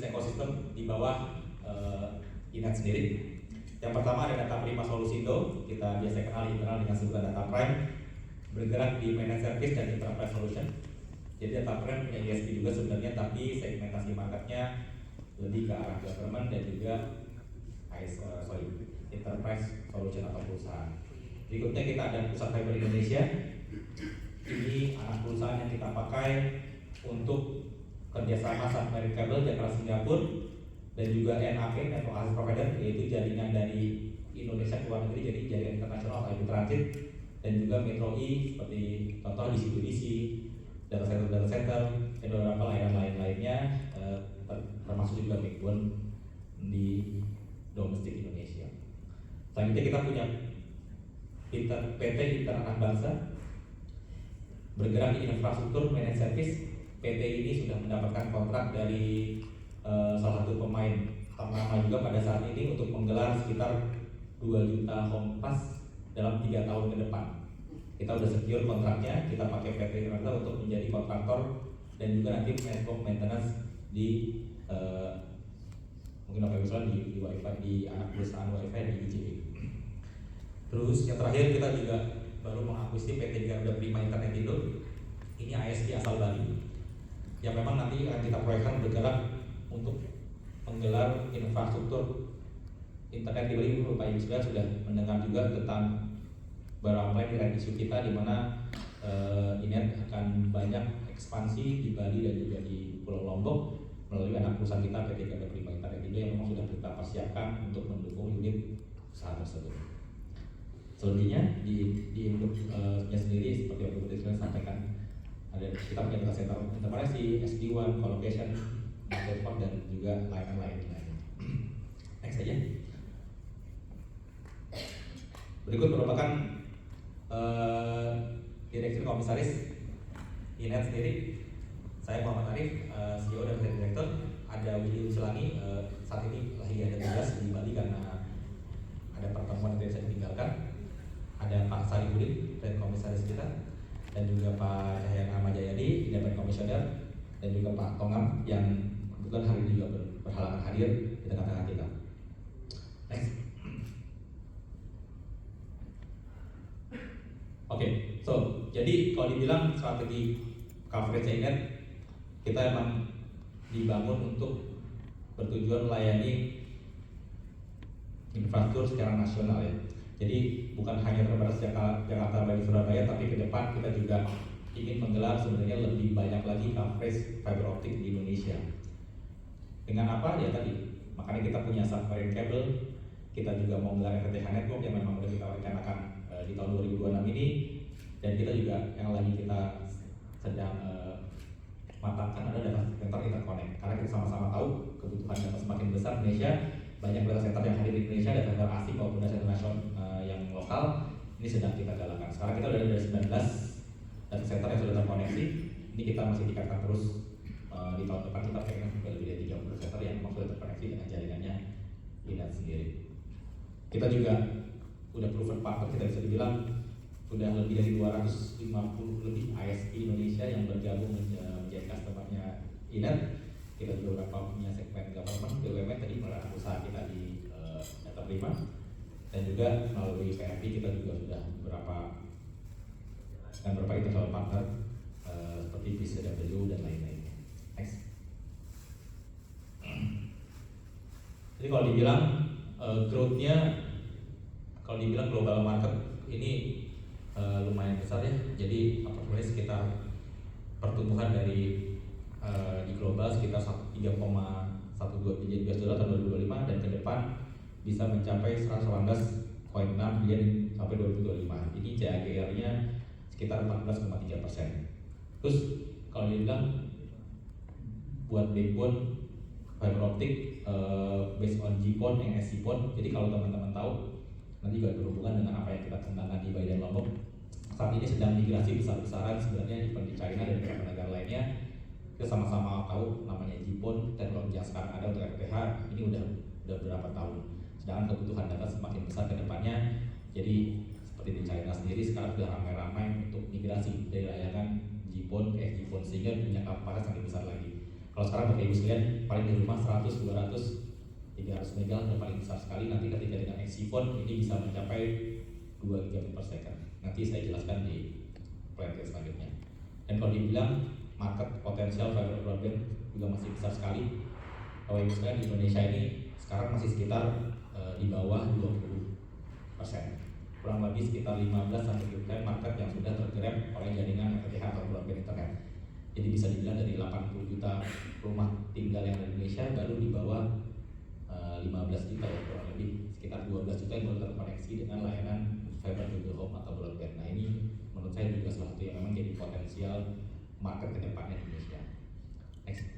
bisnis ekosistem di bawah Inet sendiri. Yang pertama ada Data Prima Solusindo, kita biasa kenal dengan sebutan Data Prime, bergerak di managed service dan enterprise solution. Jadi Data Prime punya ISP juga sebenarnya, tapi segmentasi marketnya lebih ke arah government dan juga enterprise solution atau perusahaan. Berikutnya kita ada Pusat Fiber Indonesia. Ini anak perusahaan yang kita pakai untuk kerjasama submarine cable Jakarta Singapura dan juga NAP atau access provider, yaitu jaringan dari Indonesia ke luar negeri, jadi jaringan internasional atau transit, dan juga Metro E seperti contoh DC-DC, data center, dan beberapa layanan lainnya, termasuk juga backbone di domestik Indonesia. Selanjutnya kita punya PT Inter Anak Bangsa, bergerak di infrastruktur managed service. PT ini sudah mendapatkan kontrak dari salah satu pemain ternama juga pada saat ini untuk menggelar sekitar 2 juta home pass dalam 3 tahun ke depan. Kita sudah secure kontraknya, kita pakai PT Inter untuk menjadi kontraktor dan juga nanti maintenance di mungkin apa misalnya di WiFi, di anak perusahaan WiFi di IJB. Terus yang terakhir kita juga baru mengakuisisi PT Garuda Prima Internet Indo. Ini ISP asal Bali yang memang nanti akan kita proyekkan bergerak untuk menggelar infrastruktur internet di Bali. Bapak Ibu sekalian sudah mendengar juga tentang barangkali di isu kita, di mana ini akan banyak ekspansi di Bali dan juga di Pulau Lombok melalui anak perusahaan kita PT Garuda Prima Internet Indo yang memang sudah kita persiapkan untuk mendukung unit usaha tersebut. Selebihnya di induknya sendiri seperti yang Ibu Sekalian sampaikan, ada kita punya data center interkoneksi, SD-WAN, colocation, network, dan juga layanan lainnya. Next saja. Berikut merupakan direktur komisaris Inet sendiri. Saya Muhammad Arif, CEO dan Direktur. Ada Willy Usulangi, saat ini lagi ada tugas di Bali karena ada pertemuan yang saya tinggalkan. Ada Pak Sari Budin, Brand Komisaris kita, dan juga Pak Cahyana Ahmad Jayadi, Brand Komisioner, dan juga Pak Tongam yang kebetulan hari ini juga berhalangan hadir di tengah-tengah kita. Next. Oke, jadi kalau dibilang strategi coverage Inet, kita emang dibangun untuk bertujuan melayani infrastruktur secara nasional ya. Jadi bukan hanya terbatas Jakarta, Bali, Surabaya, tapi ke depan kita juga ingin menggelar sebenarnya lebih banyak lagi coverage fiber optik di Indonesia. Dengan apa? Ya tadi, makanya kita punya submarine cable, kita juga mau menggelar FTTH network yang memang sudah kita rencanakan di tahun 2026 ini, dan kita juga yang lagi kita sedang matangkan adalah data center interconnect. Karena kita sama-sama tahu kebutuhan data semakin besar Indonesia, banyak data center yang hadir di Indonesia, data center asing maupun data center nasional yang lokal, ini sedang kita galakkan. Sekarang kita sudah ada 19 data center yang sudah terkoneksi. Ini kita masih tingkatkan terus di tahun depan. Kita pengen sampai lebih dari 30 data center yang memang sudah terkoneksi dengan jaringannya Inet sendiri. Kita juga udah proven partner, kita bisa dibilang sudah lebih dari 250 lebih ISP Indonesia yang bergabung menjadi customer-nya Inet. Kita juga beberapa punya segmen government, BUMN tadi melalui usaha kita di Data Prima, dan juga melalui PRP kita juga sudah beberapa internal partner seperti PCW dan lain-lainnya. Next. Jadi kalau dibilang growth-nya, kalau dibilang global market ini lumayan besar ya. Jadi approximately sekitar pertumbuhan dari di global sekitar 3,12 billion US dollar tahun 2025, dan ke depan bisa mencapai 118,6 billion sampai 2025. Ini CAGR-nya sekitar 14,3%. Terus kalau dibilang buat backbone fiber optic based on GPON yang SCPON. Jadi kalau teman-teman tahu, nanti juga berhubungan dengan apa yang kita kembangkan di Bali dan Lombok. Saat ini sedang migrasi besar-besaran sebenarnya di China dan beberapa negara lainnya. Kita sama-sama tahu namanya GPON, teknologi yang sekarang ada untuk FTTH ini udah berapa tahun. Sedangkan kebutuhan data semakin besar ke depannya. Jadi seperti di China sendiri sekarang sudah ramai-ramai untuk migrasi dari layanan GPON ke XGPON, sehingga punya kapasitas yang lebih besar lagi. Kalau sekarang Bapak Ibu sekalian paling di rumah 100, 200, 300 mega udah paling besar sekali. Nanti ketika dengan XG-PHONE ini bisa mencapai 2 gigabit per second. Nanti saya jelaskan di slide selanjutnya. Dan kalau dibilang market potensial fiber broadband juga masih besar sekali. Bapak Ibu sekalian, di Indonesia ini sekarang masih sekitar di bawah 20%, kurang lebih sekitar 15-20% market yang sudah tergrab oleh jaringan FTTH atau broadband internet. Jadi bisa dibilang dari 80 juta rumah tinggal yang ada di Indonesia baru di bawah 15 juta ya, kurang lebih sekitar 12 juta yang baru terkoneksi dengan layanan fiber to the home atau broadband. Nah ini menurut saya juga salah satu yang memang jadi potensial market kedepannya di Indonesia. Next.